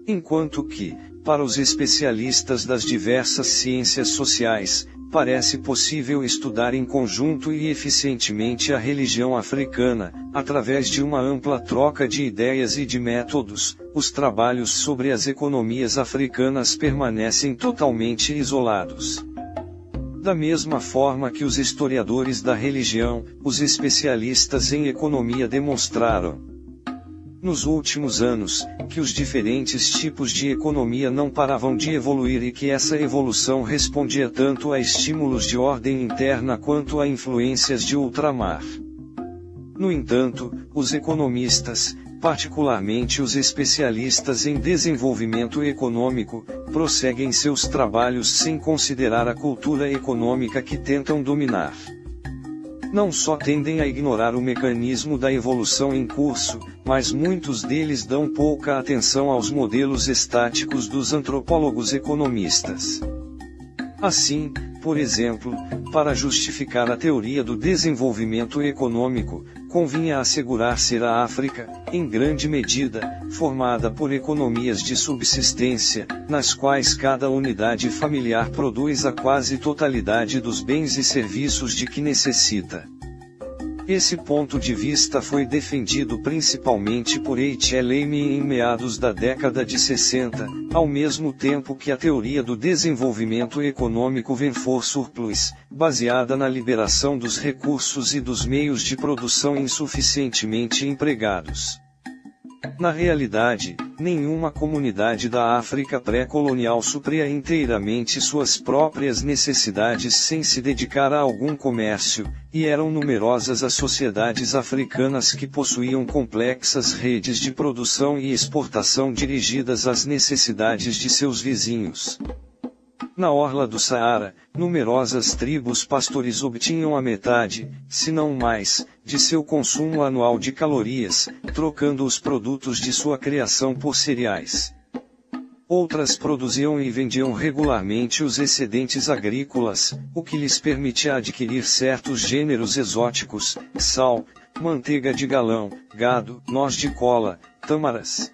Enquanto que, para os especialistas das diversas ciências sociais, parece possível estudar em conjunto e eficientemente a religião africana, através de uma ampla troca de ideias e de métodos, os trabalhos sobre as economias africanas permanecem totalmente isolados. Da mesma forma que os historiadores da religião, os especialistas em economia demonstraram, nos últimos anos, que os diferentes tipos de economia não paravam de evoluir e que essa evolução respondia tanto a estímulos de ordem interna quanto a influências de ultramar. No entanto, os economistas, particularmente os especialistas em desenvolvimento econômico, prosseguem seus trabalhos sem considerar a cultura econômica que tentam dominar. Não só tendem a ignorar o mecanismo da evolução em curso, mas muitos deles dão pouca atenção aos modelos estáticos dos antropólogos economistas. Assim, por exemplo, para justificar a teoria do desenvolvimento econômico, convinha assegurar ser a África, em grande medida, formada por economias de subsistência, nas quais cada unidade familiar produz a quase totalidade dos bens e serviços de que necessita. Esse ponto de vista foi defendido principalmente por H. L. Amy em meados da década de 60, ao mesmo tempo que a teoria do desenvolvimento econômico vem for surplus, baseada na liberação dos recursos e dos meios de produção insuficientemente empregados. Na realidade, nenhuma comunidade da África pré-colonial supria inteiramente suas próprias necessidades sem se dedicar a algum comércio, e eram numerosas as sociedades africanas que possuíam complexas redes de produção e exportação dirigidas às necessidades de seus vizinhos. Na orla do Saara, numerosas tribos pastores obtinham a metade, se não mais, de seu consumo anual de calorias, trocando os produtos de sua criação por cereais. Outras produziam e vendiam regularmente os excedentes agrícolas, o que lhes permitia adquirir certos gêneros exóticos, sal, manteiga de galão, gado, noz de cola, tâmaras.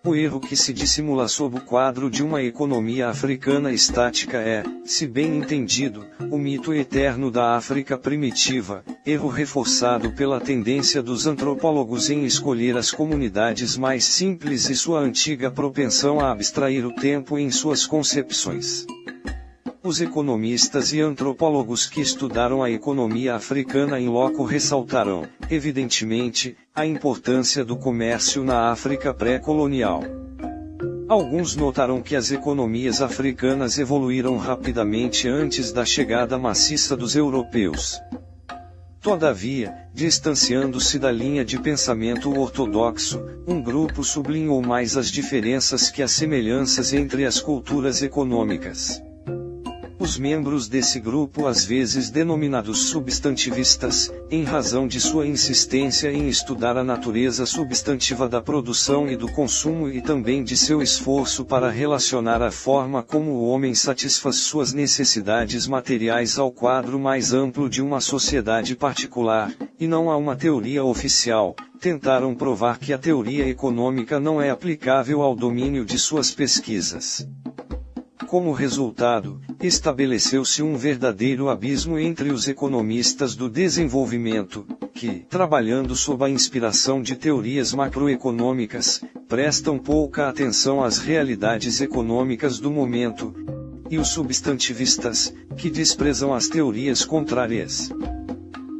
O erro que se dissimula sob o quadro de uma economia africana estática é, se bem entendido, o mito eterno da África primitiva, erro reforçado pela tendência dos antropólogos em escolher as comunidades mais simples e sua antiga propensão a abstrair o tempo em suas concepções. Os economistas e antropólogos que estudaram a economia africana em loco ressaltarão, evidentemente, a importância do comércio na África pré-colonial. Alguns notaram que as economias africanas evoluíram rapidamente antes da chegada maciça dos europeus. Todavia, distanciando-se da linha de pensamento ortodoxo, um grupo sublinhou mais as diferenças que as semelhanças entre as culturas econômicas. Os membros desse grupo, às vezes denominados substantivistas, em razão de sua insistência em estudar a natureza substantiva da produção e do consumo e também de seu esforço para relacionar a forma como o homem satisfaz suas necessidades materiais ao quadro mais amplo de uma sociedade particular, e não a uma teoria oficial, tentaram provar que a teoria econômica não é aplicável ao domínio de suas pesquisas. Como resultado, estabeleceu-se um verdadeiro abismo entre os economistas do desenvolvimento, que, trabalhando sob a inspiração de teorias macroeconômicas, prestam pouca atenção às realidades econômicas do momento, e os substantivistas, que desprezam as teorias contrárias.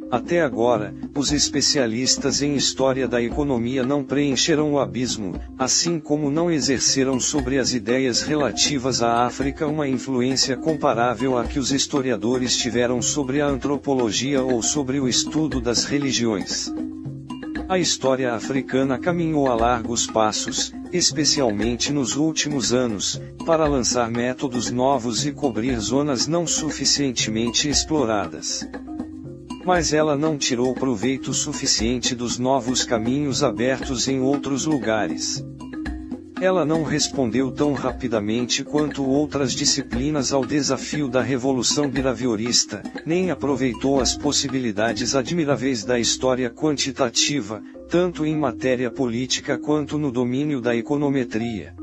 Até agora, os especialistas em história da economia não preencheram o abismo, assim como não exerceram sobre as ideias relativas à África uma influência comparável à que os historiadores tiveram sobre a antropologia ou sobre o estudo das religiões. A história africana caminhou a largos passos, especialmente nos últimos anos, para lançar métodos novos e cobrir zonas não suficientemente exploradas. Mas ela não tirou proveito suficiente dos novos caminhos abertos em outros lugares. Ela não respondeu tão rapidamente quanto outras disciplinas ao desafio da revolução behaviorista, nem aproveitou as possibilidades admiráveis da história quantitativa, tanto em matéria política quanto no domínio da econometria.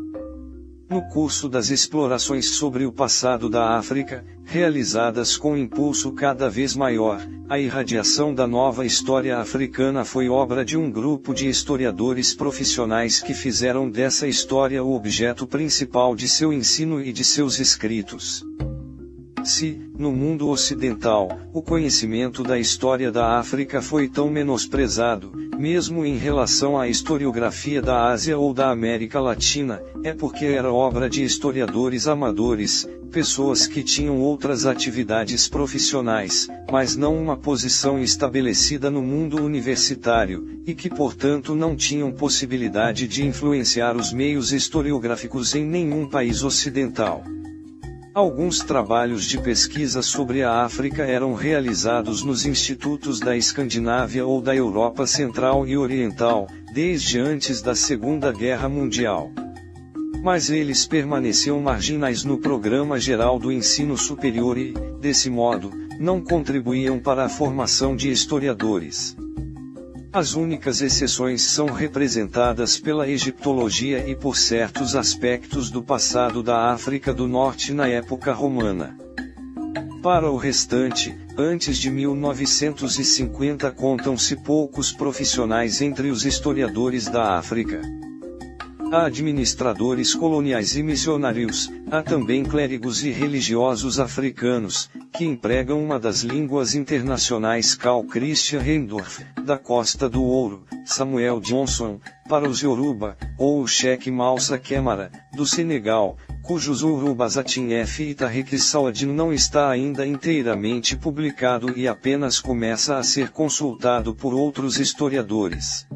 No curso das explorações sobre o passado da África, realizadas com impulso cada vez maior, a irradiação da nova história africana foi obra de um grupo de historiadores profissionais que fizeram dessa história o objeto principal de seu ensino e de seus escritos. Se, no mundo ocidental, o conhecimento da história da África foi tão menosprezado, mesmo em relação à historiografia da Ásia ou da América Latina, é porque era obra de historiadores amadores, pessoas que tinham outras atividades profissionais, mas não uma posição estabelecida no mundo universitário, e que portanto não tinham possibilidade de influenciar os meios historiográficos em nenhum país ocidental. Alguns trabalhos de pesquisa sobre a África eram realizados nos institutos da Escandinávia ou da Europa Central e Oriental, desde antes da Segunda Guerra Mundial. Mas eles permaneciam marginais no programa geral do ensino superior e, desse modo, não contribuíam para a formação de historiadores. As únicas exceções são representadas pela egiptologia e por certos aspectos do passado da África do Norte na época romana. Para o restante, antes de 1950 contam-se poucos profissionais entre os historiadores da África. Há administradores coloniais e missionários, há também clérigos e religiosos africanos, que empregam uma das línguas internacionais Carl Christian Reindorf, da Costa do Ouro, Samuel Johnson, para os Yoruba, ou o Sheikh Moussa Camara, do Senegal, cujos Urubas Atinef e Tariq Saladin não está ainda inteiramente publicado e apenas começa a ser consultado por outros historiadores.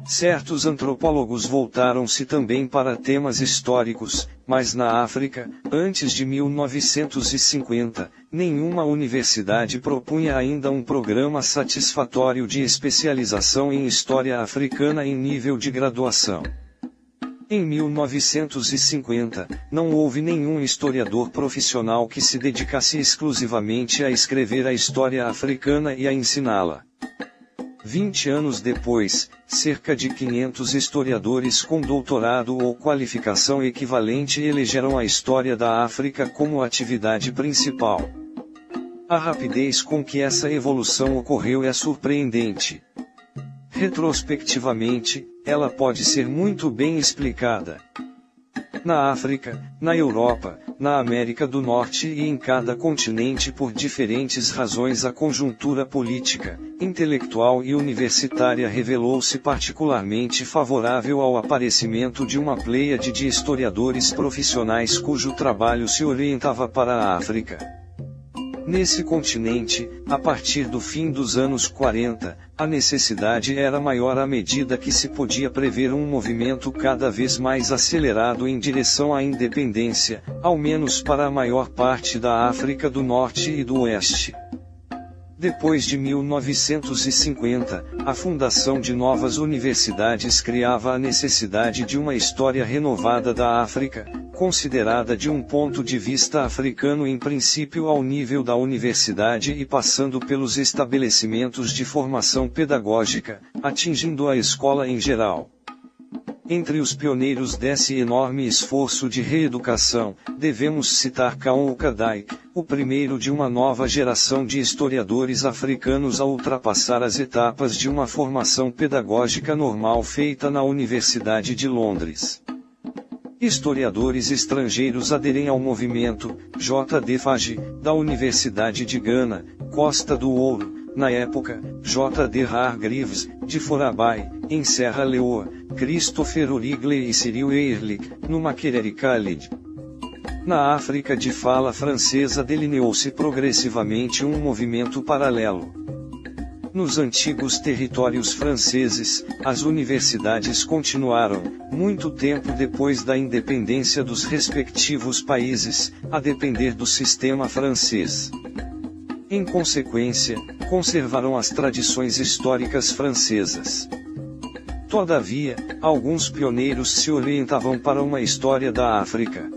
Certos antropólogos voltaram-se também para temas históricos, mas na África, antes de 1950, nenhuma universidade propunha ainda um programa satisfatório de especialização em história africana em nível de graduação. Em 1950, não houve nenhum historiador profissional que se dedicasse exclusivamente a escrever a história africana e a ensiná-la. 20 anos depois, cerca de 500 historiadores com doutorado ou qualificação equivalente elegeram a história da África como atividade principal. A rapidez com que essa evolução ocorreu é surpreendente. Retrospectivamente, ela pode ser muito bem explicada. Na África, na Europa, na América do Norte e em cada continente por diferentes razões a conjuntura política, intelectual e universitária revelou-se particularmente favorável ao aparecimento de uma pleiade de historiadores profissionais cujo trabalho se orientava para a África. Nesse continente, a partir do fim dos anos 40, a necessidade era maior à medida que se podia prever um movimento cada vez mais acelerado em direção à independência, ao menos para a maior parte da África do Norte e do Oeste. Depois de 1950, a fundação de novas universidades criava a necessidade de uma história renovada da África, considerada de um ponto de vista africano em princípio ao nível da universidade e passando pelos estabelecimentos de formação pedagógica, atingindo a escola em geral. Entre os pioneiros desse enorme esforço de reeducação, devemos citar Kaon Okadike, o primeiro de uma nova geração de historiadores africanos a ultrapassar as etapas de uma formação pedagógica normal feita na Universidade de Londres. Historiadores estrangeiros aderem ao movimento, J.D. Fagi, da Universidade de Gana, Costa do Ouro, na época, J.D. Hargreaves, de Forabai, em Serra Leoa, Christopher Origley e Cyril Ehrlich, no Makerere College. Na África de fala francesa delineou-se progressivamente um movimento paralelo. Nos antigos territórios franceses, as universidades continuaram, muito tempo depois da independência dos respectivos países, a depender do sistema francês. Em consequência, conservaram as tradições históricas francesas. Todavia, alguns pioneiros se orientavam para uma história da África.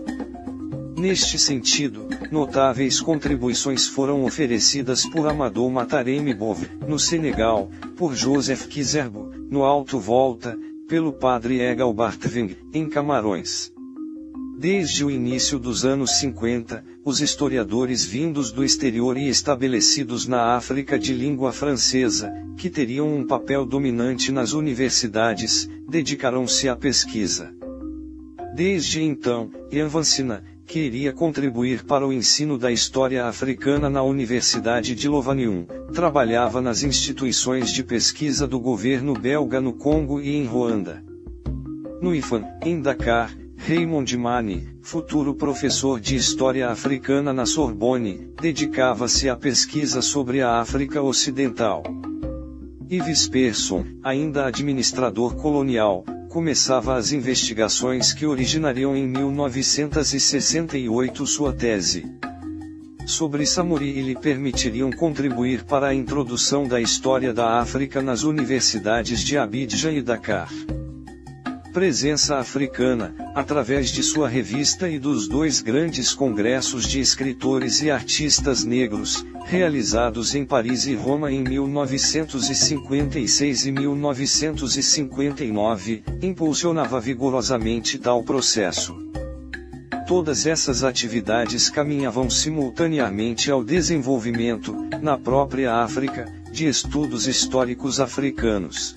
Neste sentido, notáveis contribuições foram oferecidas por Amadou Mataremi Bove, no Senegal, por Joseph Kizerbo, no Alto Volta, pelo padre Egal Bartving, em Camarões. Desde o início dos anos 50, os historiadores vindos do exterior e estabelecidos na África de língua francesa, que teriam um papel dominante nas universidades, dedicaram-se à pesquisa. Desde então, Ian Vancina, que iria contribuir para o ensino da história africana na Universidade de Lovanium, trabalhava nas instituições de pesquisa do governo belga no Congo e em Ruanda. No IFAN, em Dakar, Raymond Mani, futuro professor de História Africana na Sorbonne, dedicava-se à pesquisa sobre a África Ocidental. Yves Persson, ainda administrador colonial, começava as investigações que originariam em 1968 sua tese sobre Samori e lhe permitiriam contribuir para a introdução da história da África nas universidades de Abidjan e Dakar. Presença africana, através de sua revista e dos dois grandes congressos de escritores e artistas negros, realizados em Paris e Roma em 1956 e 1959, impulsionava vigorosamente tal processo. Todas essas atividades caminhavam simultaneamente ao desenvolvimento, na própria África, de estudos históricos africanos.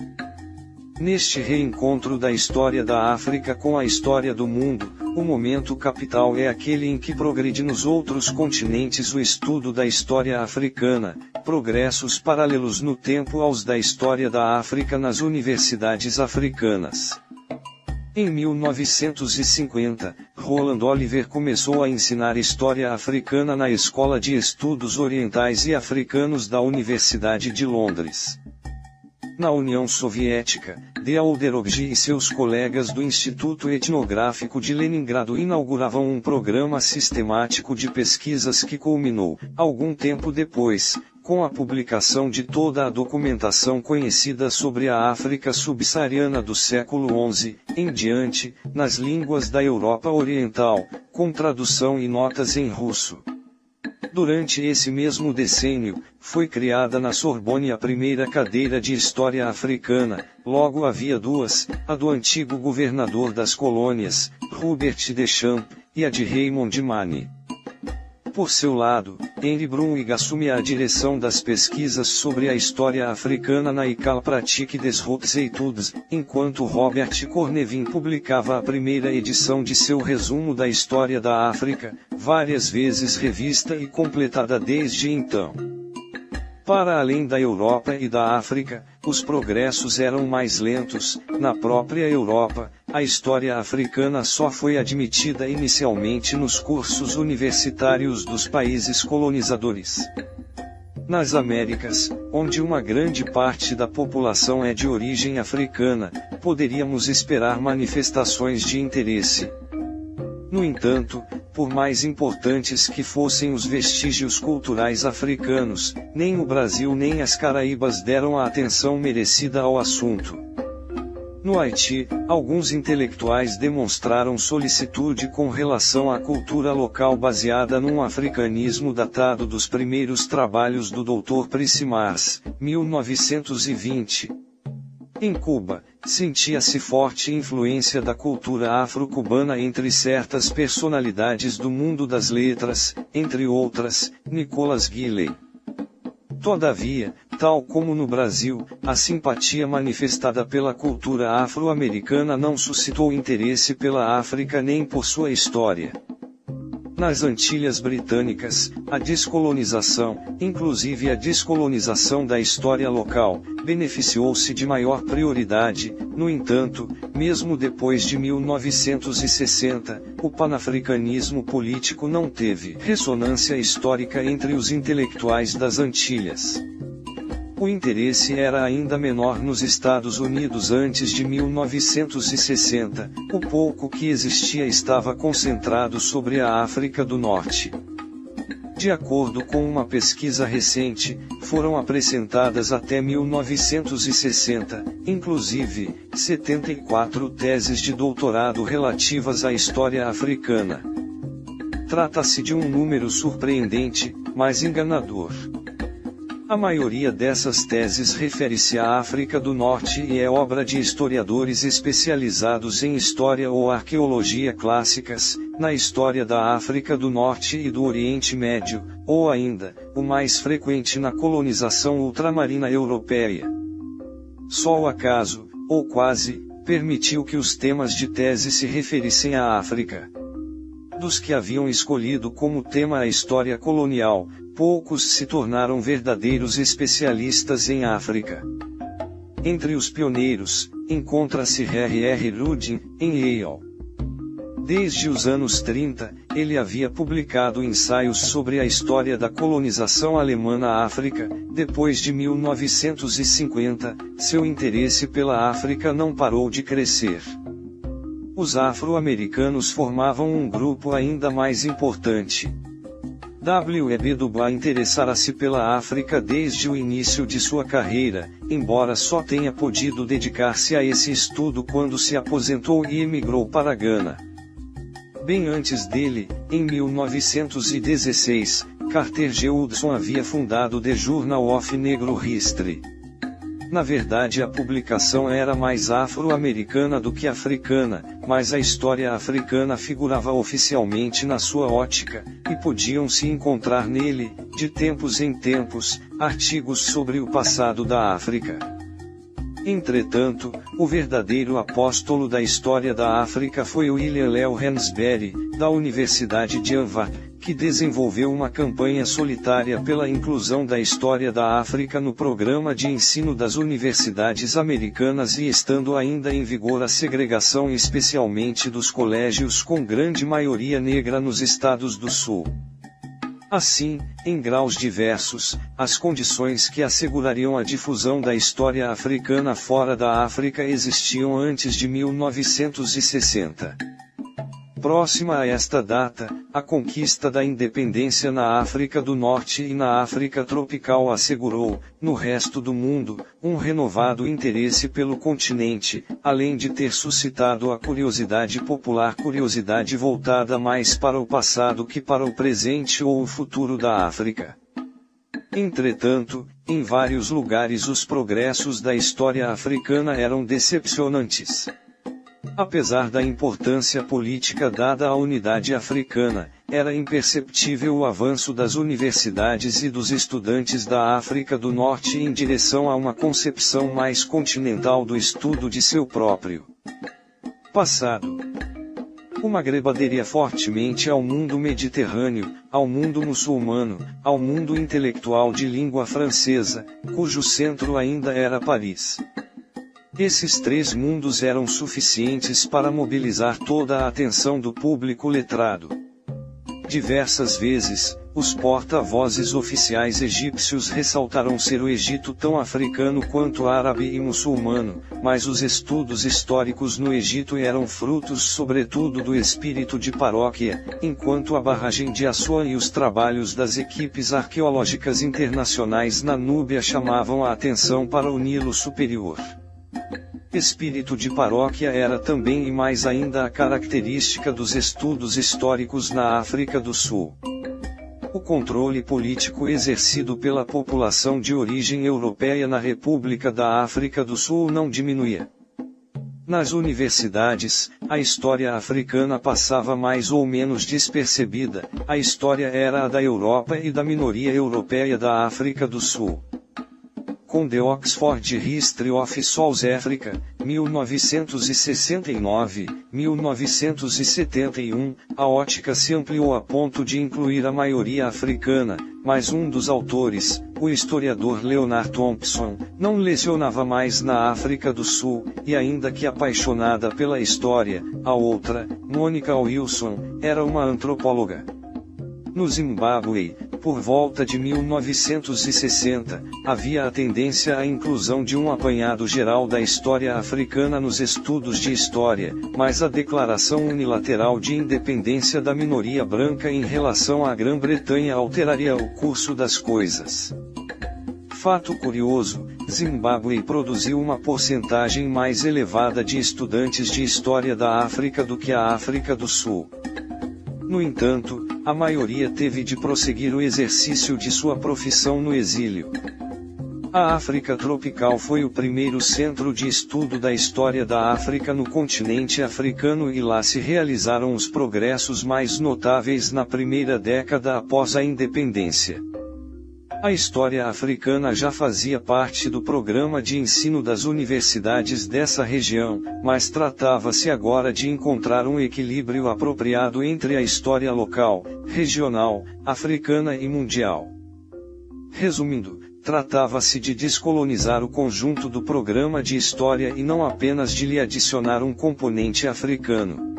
Neste reencontro da história da África com a história do mundo, o momento capital é aquele em que progride nos outros continentes o estudo da história africana, progressos paralelos no tempo aos da história da África nas universidades africanas. Em 1950, Roland Oliver começou a ensinar história africana na Escola de Estudos Orientais e Africanos da Universidade de Londres. Na União Soviética, de Alderovji e seus colegas do Instituto Etnográfico de Leningrado inauguravam um programa sistemático de pesquisas que culminou, algum tempo depois, com a publicação de toda a documentação conhecida sobre a África subsaariana do século XI em diante, nas línguas da Europa Oriental, com tradução e notas em russo. Durante esse mesmo decênio, foi criada na Sorbonne a primeira cadeira de História Africana, logo havia duas, a do antigo governador das colônias, Hubert Deschamps, e a de Raymond Mani. Por seu lado, Henri Brunig assumia a direção das pesquisas sobre a história africana na École pratique des hautes études, enquanto Robert Cornevin publicava a primeira edição de seu resumo da história da África, várias vezes revista e completada desde então. Para além da Europa e da África, os progressos eram mais lentos. Na própria Europa, a história africana só foi admitida inicialmente nos cursos universitários dos países colonizadores. Nas Américas, onde uma grande parte da população é de origem africana, poderíamos esperar manifestações de interesse. No entanto, por mais importantes que fossem os vestígios culturais africanos, nem o Brasil nem as Caraíbas deram a atenção merecida ao assunto. No Haiti, alguns intelectuais demonstraram solicitude com relação à cultura local baseada num africanismo datado dos primeiros trabalhos do Dr. Prissy Mars, 1920. Em Cuba, sentia-se forte influência da cultura afro-cubana entre certas personalidades do mundo das letras, entre outras, Nicholas Gilley. Todavia, tal como no Brasil, a simpatia manifestada pela cultura afro-americana não suscitou interesse pela África nem por sua história. Nas Antilhas Britânicas, a descolonização, inclusive a descolonização da história local, beneficiou-se de maior prioridade. No entanto, mesmo depois de 1960, o panafricanismo político não teve ressonância histórica entre os intelectuais das Antilhas. O interesse era ainda menor nos Estados Unidos antes de 1960, o pouco que existia estava concentrado sobre a África do Norte. De acordo com uma pesquisa recente, foram apresentadas até 1960, inclusive, 74 teses de doutorado relativas à história africana. Trata-se de um número surpreendente, mas enganador. A maioria dessas teses refere-se à África do Norte e é obra de historiadores especializados em história ou arqueologia clássicas, na história da África do Norte e do Oriente Médio, ou ainda, o mais frequente na colonização ultramarina europeia. Só o acaso, ou quase, permitiu que os temas de tese se referissem à África. Dos que haviam escolhido como tema a história colonial, poucos se tornaram verdadeiros especialistas em África. Entre os pioneiros, encontra-se R.R. Rudin, em Yale. Desde os anos 30, ele havia publicado ensaios sobre a história da colonização alemã na África. Depois de 1950, seu interesse pela África não parou de crescer. Os afro-americanos formavam um grupo ainda mais importante. W.E.B. Du Bois interessara-se pela África desde o início de sua carreira, embora só tenha podido dedicar-se a esse estudo quando se aposentou e emigrou para Gana. Bem antes dele, em 1916, Carter G. Woodson havia fundado The Journal of Negro History. Na verdade, a publicação era mais afro-americana do que africana, mas a história africana figurava oficialmente na sua ótica, e podiam-se encontrar nele, de tempos em tempos, artigos sobre o passado da África. Entretanto, o verdadeiro apóstolo da história da África foi William Leo Hansberry, da Universidade de Harvard, que desenvolveu uma campanha solitária pela inclusão da história da África no programa de ensino das universidades americanas e estando ainda em vigor a segregação especialmente dos colégios com grande maioria negra nos estados do Sul. Assim, em graus diversos, as condições que assegurariam a difusão da história africana fora da África existiam antes de 1960. Próxima a esta data, a conquista da independência na África do Norte e na África tropical assegurou, no resto do mundo, um renovado interesse pelo continente, além de ter suscitado a curiosidade popular, curiosidade voltada mais para o passado que para o presente ou o futuro da África. Entretanto, em vários lugares os progressos da história africana eram decepcionantes. Apesar da importância política dada à unidade africana, era imperceptível o avanço das universidades e dos estudantes da África do Norte em direção a uma concepção mais continental do estudo de seu próprio passado. O Magreb aderia fortemente ao mundo mediterrâneo, ao mundo muçulmano, ao mundo intelectual de língua francesa, cujo centro ainda era Paris. Esses três mundos eram suficientes para mobilizar toda a atenção do público letrado. Diversas vezes, os porta-vozes oficiais egípcios ressaltaram ser o Egito tão africano quanto árabe e muçulmano, mas os estudos históricos no Egito eram frutos sobretudo do espírito de paróquia, enquanto a barragem de Assuan e os trabalhos das equipes arqueológicas internacionais na Núbia chamavam a atenção para o Nilo Superior. Espírito de paróquia era também e mais ainda a característica dos estudos históricos na África do Sul. O controle político exercido pela população de origem europeia na República da África do Sul não diminuía. Nas universidades, a história africana passava mais ou menos despercebida, a história era a da Europa e da minoria europeia da África do Sul. Com The Oxford History of South Africa, 1969-1971, a ótica se ampliou a ponto de incluir a maioria africana, mas um dos autores, o historiador Leonard Thompson, não lecionava mais na África do Sul, e ainda que apaixonada pela história, a outra, Monica Wilson, era uma antropóloga. No Zimbábue, por volta de 1960, havia a tendência à inclusão de um apanhado geral da história africana nos estudos de história, mas a declaração unilateral de independência da minoria branca em relação à Grã-Bretanha alteraria o curso das coisas. Fato curioso, Zimbábue produziu uma porcentagem mais elevada de estudantes de história da África do que a África do Sul. No entanto, a maioria teve de prosseguir o exercício de sua profissão no exílio. A África tropical foi o primeiro centro de estudo da história da África no continente africano e lá se realizaram os progressos mais notáveis na primeira década após a independência. A história africana já fazia parte do programa de ensino das universidades dessa região, mas tratava-se agora de encontrar um equilíbrio apropriado entre a história local, regional, africana e mundial. Resumindo, tratava-se de descolonizar o conjunto do programa de história e não apenas de lhe adicionar um componente africano.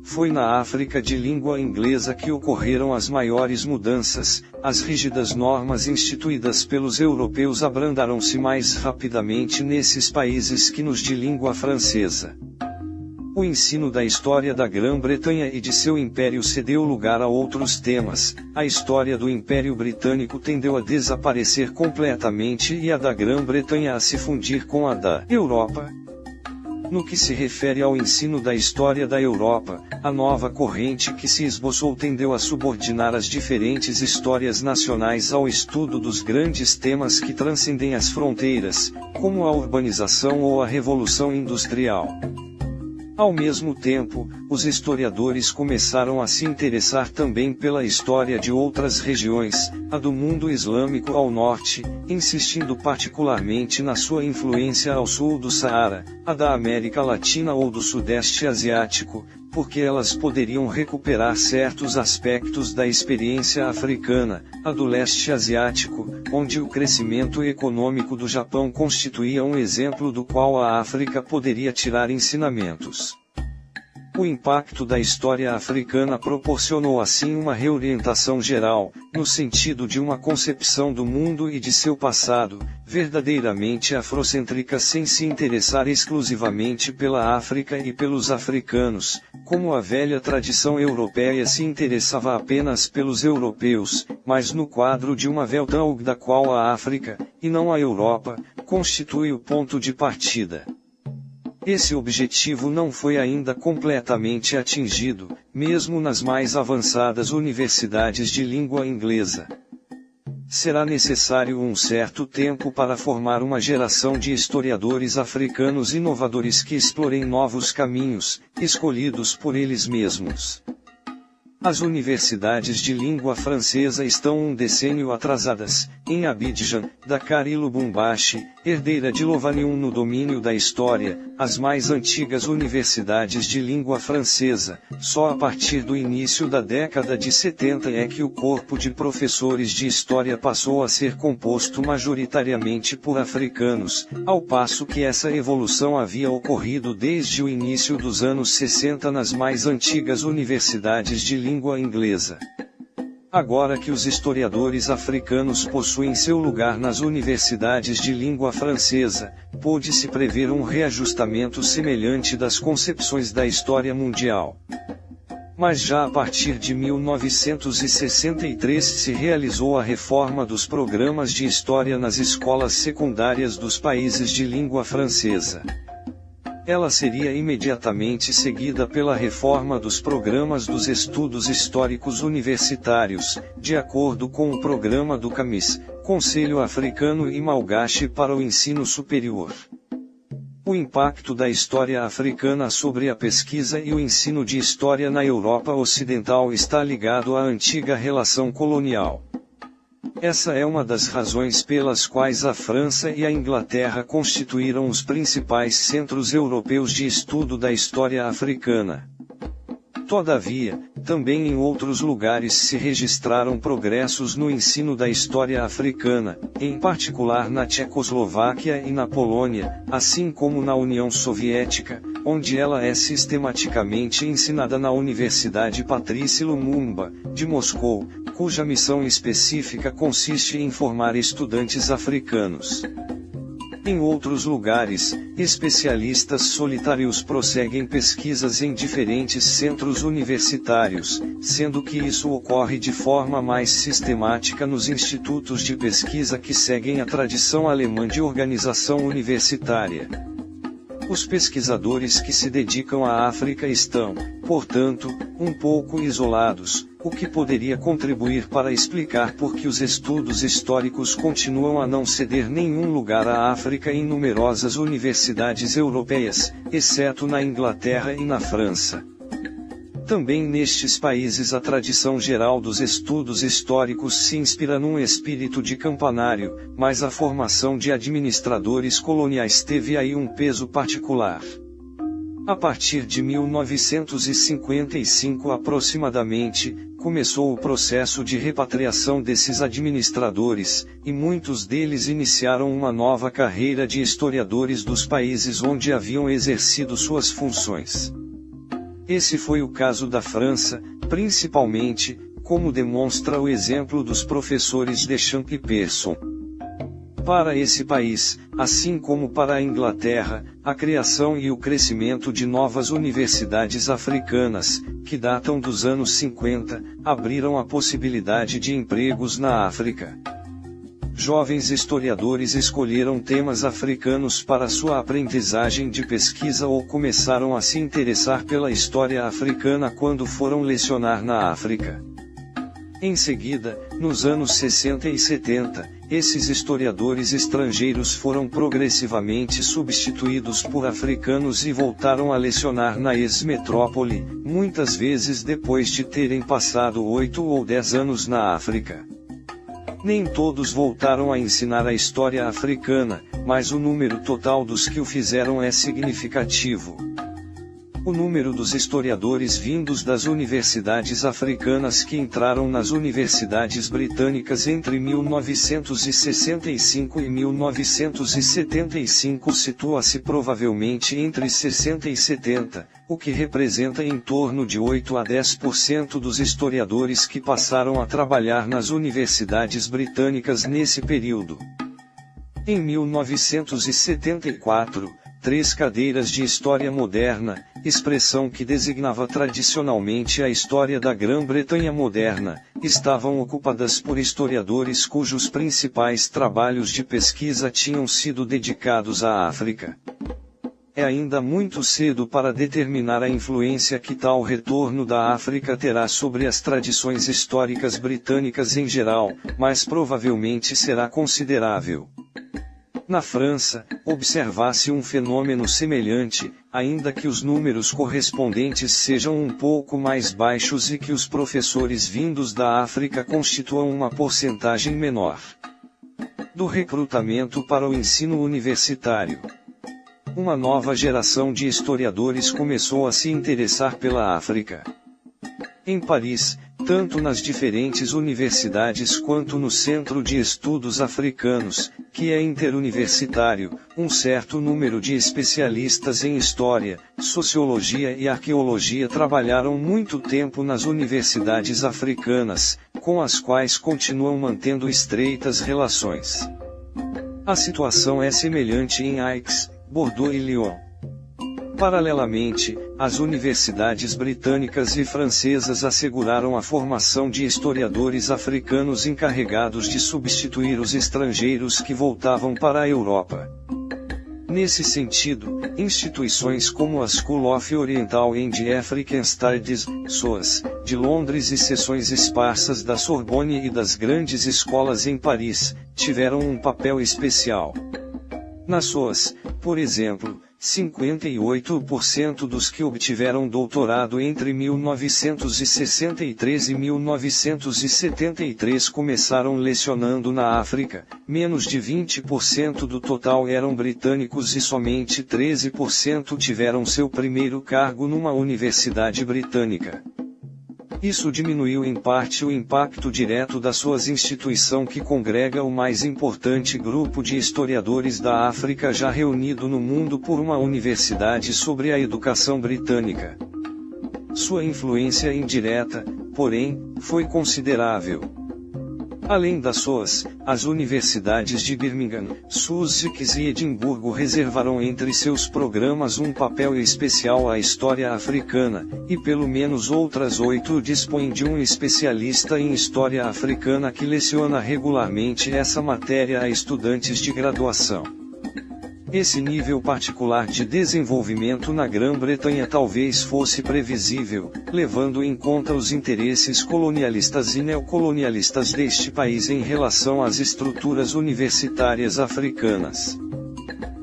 Foi na África de língua inglesa que ocorreram as maiores mudanças, as rígidas normas instituídas pelos europeus abrandaram-se mais rapidamente nesses países que nos de língua francesa. O ensino da história da Grã-Bretanha e de seu império cedeu lugar a outros temas. A história do Império Britânico tendeu a desaparecer completamente e a da Grã-Bretanha a se fundir com a da Europa. No que se refere ao ensino da história da Europa, a nova corrente que se esboçou tendeu a subordinar as diferentes histórias nacionais ao estudo dos grandes temas que transcendem as fronteiras, como a urbanização ou a Revolução Industrial. Ao mesmo tempo, os historiadores começaram a se interessar também pela história de outras regiões, a do mundo islâmico ao norte, insistindo particularmente na sua influência ao sul do Saara, a da América Latina ou do Sudeste Asiático, porque elas poderiam recuperar certos aspectos da experiência africana, a do leste asiático, onde o crescimento econômico do Japão constituía um exemplo do qual a África poderia tirar ensinamentos. O impacto da história africana proporcionou assim uma reorientação geral, no sentido de uma concepção do mundo e de seu passado, verdadeiramente afrocêntrica sem se interessar exclusivamente pela África e pelos africanos, como a velha tradição europeia se interessava apenas pelos europeus, mas no quadro de uma Weltanschauung da qual a África, e não a Europa, constitui o ponto de partida. Esse objetivo não foi ainda completamente atingido, mesmo nas mais avançadas universidades de língua inglesa. Será necessário um certo tempo para formar uma geração de historiadores africanos inovadores que explorem novos caminhos, escolhidos por eles mesmos. As universidades de língua francesa estão um decênio atrasadas. Em Abidjan, Dakar e Lubumbashi, herdeira de Lovanium no domínio da história, as mais antigas universidades de língua francesa, só a partir do início da década de 70 é que o corpo de professores de história passou a ser composto majoritariamente por africanos, ao passo que essa evolução havia ocorrido desde o início dos anos 60 nas mais antigas universidades de língua inglesa. Agora que os historiadores africanos possuem seu lugar nas universidades de língua francesa, pôde-se prever um reajustamento semelhante das concepções da história mundial. Mas já a partir de 1963 se realizou a reforma dos programas de história nas escolas secundárias dos países de língua francesa. Ela seria imediatamente seguida pela reforma dos programas dos estudos históricos universitários, de acordo com o programa do CAMIS, Conselho Africano e Malgache para o Ensino Superior. O impacto da história africana sobre a pesquisa e o ensino de história na Europa Ocidental está ligado à antiga relação colonial. Essa é uma das razões pelas quais a França e a Inglaterra constituíram os principais centros europeus de estudo da história africana. Todavia, também em outros lugares se registraram progressos no ensino da história africana, em particular na Tchecoslováquia e na Polônia, assim como na União Soviética, onde ela é sistematicamente ensinada na Universidade Patrice Lumumba, de Moscou, cuja missão específica consiste em formar estudantes africanos. Em outros lugares, especialistas solitários prosseguem pesquisas em diferentes centros universitários, sendo que isso ocorre de forma mais sistemática nos institutos de pesquisa que seguem a tradição alemã de organização universitária. Os pesquisadores que se dedicam à África estão, portanto, um pouco isolados, o que poderia contribuir para explicar por que os estudos históricos continuam a não ceder nenhum lugar à África em numerosas universidades europeias, exceto na Inglaterra e na França. Também nestes países a tradição geral dos estudos históricos se inspira num espírito de campanário, mas a formação de administradores coloniais teve aí um peso particular. A partir de 1955 aproximadamente, começou o processo de repatriação desses administradores, e muitos deles iniciaram uma nova carreira de historiadores dos países onde haviam exercido suas funções. Esse foi o caso da França, principalmente, como demonstra o exemplo dos professores Deschamps e Pearson. Para esse país, assim como para a Inglaterra, a criação e o crescimento de novas universidades africanas, que datam dos anos 50, abriram a possibilidade de empregos na África. Jovens historiadores escolheram temas africanos para sua aprendizagem de pesquisa ou começaram a se interessar pela história africana quando foram lecionar na África. Em seguida, nos anos 60 e 70, esses historiadores estrangeiros foram progressivamente substituídos por africanos e voltaram a lecionar na ex-metrópole, muitas vezes depois de terem passado 8 ou 10 anos na África. Nem todos voltaram a ensinar a história africana, mas o número total dos que o fizeram é significativo. O número dos historiadores vindos das universidades africanas que entraram nas universidades britânicas entre 1965 e 1975 situa-se provavelmente entre 60 e 70, o que representa em torno de 8 a 10% dos historiadores que passaram a trabalhar nas universidades britânicas nesse período. Em 1974, 3 cadeiras de História Moderna, expressão que designava tradicionalmente a história da Grã-Bretanha moderna, estavam ocupadas por historiadores cujos principais trabalhos de pesquisa tinham sido dedicados à África. É ainda muito cedo para determinar a influência que tal retorno da África terá sobre as tradições históricas britânicas em geral, mas provavelmente será considerável. Na França, observa-se um fenômeno semelhante, ainda que os números correspondentes sejam um pouco mais baixos e que os professores vindos da África constituam uma porcentagem menor do recrutamento para o ensino universitário. Uma nova geração de historiadores começou a se interessar pela África. Em Paris, tanto nas diferentes universidades quanto no Centro de Estudos Africanos, que é interuniversitário, um certo número de especialistas em história, sociologia e arqueologia trabalharam muito tempo nas universidades africanas, com as quais continuam mantendo estreitas relações. A situação é semelhante em Aix, Bordeaux e Lyon. Paralelamente, as universidades britânicas e francesas asseguraram a formação de historiadores africanos encarregados de substituir os estrangeiros que voltavam para a Europa. Nesse sentido, instituições como a School of Oriental and African Studies, SOAS, de Londres e seções esparsas da Sorbonne e das grandes escolas em Paris, tiveram um papel especial. Na SOAS, por exemplo, 58% dos que obtiveram doutorado entre 1963 e 1973 começaram lecionando na África, menos de 20% do total eram britânicos e somente 13% tiveram seu primeiro cargo numa universidade britânica. Isso diminuiu em parte o impacto direto da SOAS, instituição que congrega o mais importante grupo de historiadores da África já reunido no mundo por uma universidade sobre a educação britânica. Sua influência indireta, porém, foi considerável. Além da SOAS, as universidades de Birmingham, Sussex e Edimburgo reservaram entre seus programas um papel especial à história africana, e pelo menos outras 8 dispõem de um especialista em história africana que leciona regularmente essa matéria a estudantes de graduação. Esse nível particular de desenvolvimento na Grã-Bretanha talvez fosse previsível, levando em conta os interesses colonialistas e neocolonialistas deste país em relação às estruturas universitárias africanas.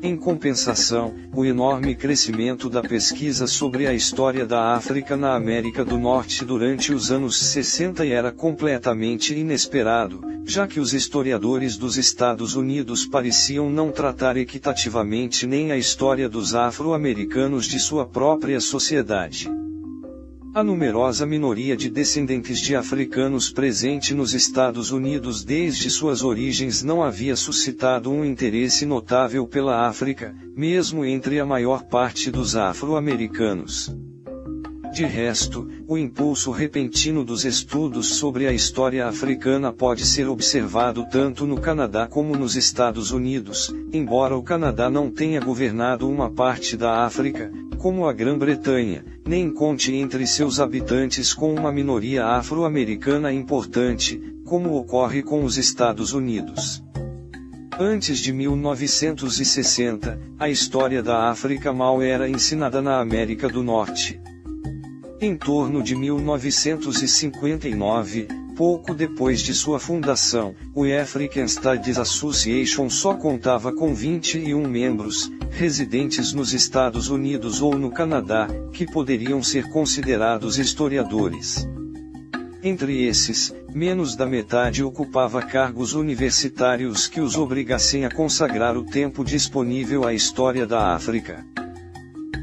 Em compensação, o enorme crescimento da pesquisa sobre a história da África na América do Norte durante os anos 60 era completamente inesperado, já que os historiadores dos Estados Unidos pareciam não tratar equitativamente nem a história dos afro-americanos de sua própria sociedade. A numerosa minoria de descendentes de africanos presente nos Estados Unidos desde suas origens não havia suscitado um interesse notável pela África, mesmo entre a maior parte dos afro-americanos. De resto, o impulso repentino dos estudos sobre a história africana pode ser observado tanto no Canadá como nos Estados Unidos, embora o Canadá não tenha governado uma parte da África, como a Grã-Bretanha, nem conte entre seus habitantes com uma minoria afro-americana importante, como ocorre com os Estados Unidos. Antes de 1960, a história da África mal era ensinada na América do Norte. Em torno de 1959, pouco depois de sua fundação, o African Studies Association só contava com 21 membros, residentes nos Estados Unidos ou no Canadá, que poderiam ser considerados historiadores. Entre esses, menos da metade ocupava cargos universitários que os obrigassem a consagrar o tempo disponível à história da África.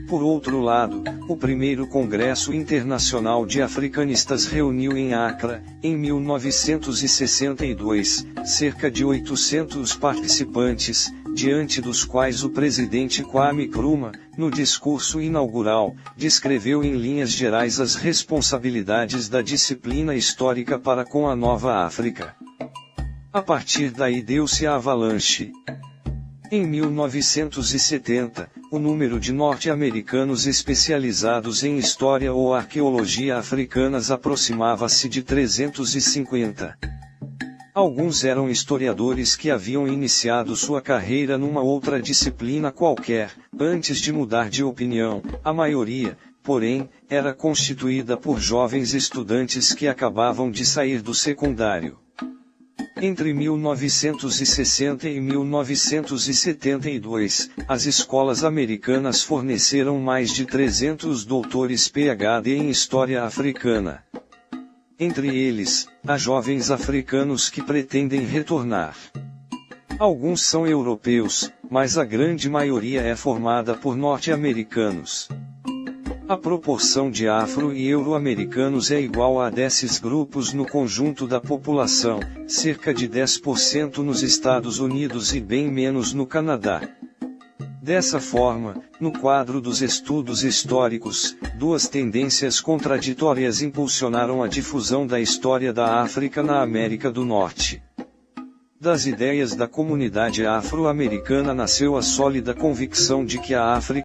Por outro lado, o primeiro Congresso Internacional de Africanistas reuniu em Accra, em 1962, cerca de 800 participantes, diante dos quais o presidente Kwame Nkrumah, no discurso inaugural, descreveu em linhas gerais as responsabilidades da disciplina histórica para com a Nova África. A partir daí deu-se a avalanche. Em 1970, o número de norte-americanos especializados em história ou arqueologia africanas aproximava-se de 350. Alguns eram historiadores que haviam iniciado sua carreira numa outra disciplina qualquer, antes de mudar de opinião. A maioria, porém, era constituída por jovens estudantes que acabavam de sair do secundário. Entre 1960 e 1972, as escolas americanas forneceram mais de 300 doutores PhD em História Africana. Entre eles, há jovens africanos que pretendem retornar. Alguns são europeus, mas a grande maioria é formada por norte-americanos. A proporção de afro- e euro-americanos é igual a desses grupos no conjunto da população, cerca de 10% nos Estados Unidos e bem menos no Canadá. Dessa forma, no quadro dos estudos históricos, duas tendências contraditórias impulsionaram a difusão da história da África na América do Norte. Das ideias da comunidade afro-americana nasceu a sólida convicção de que a África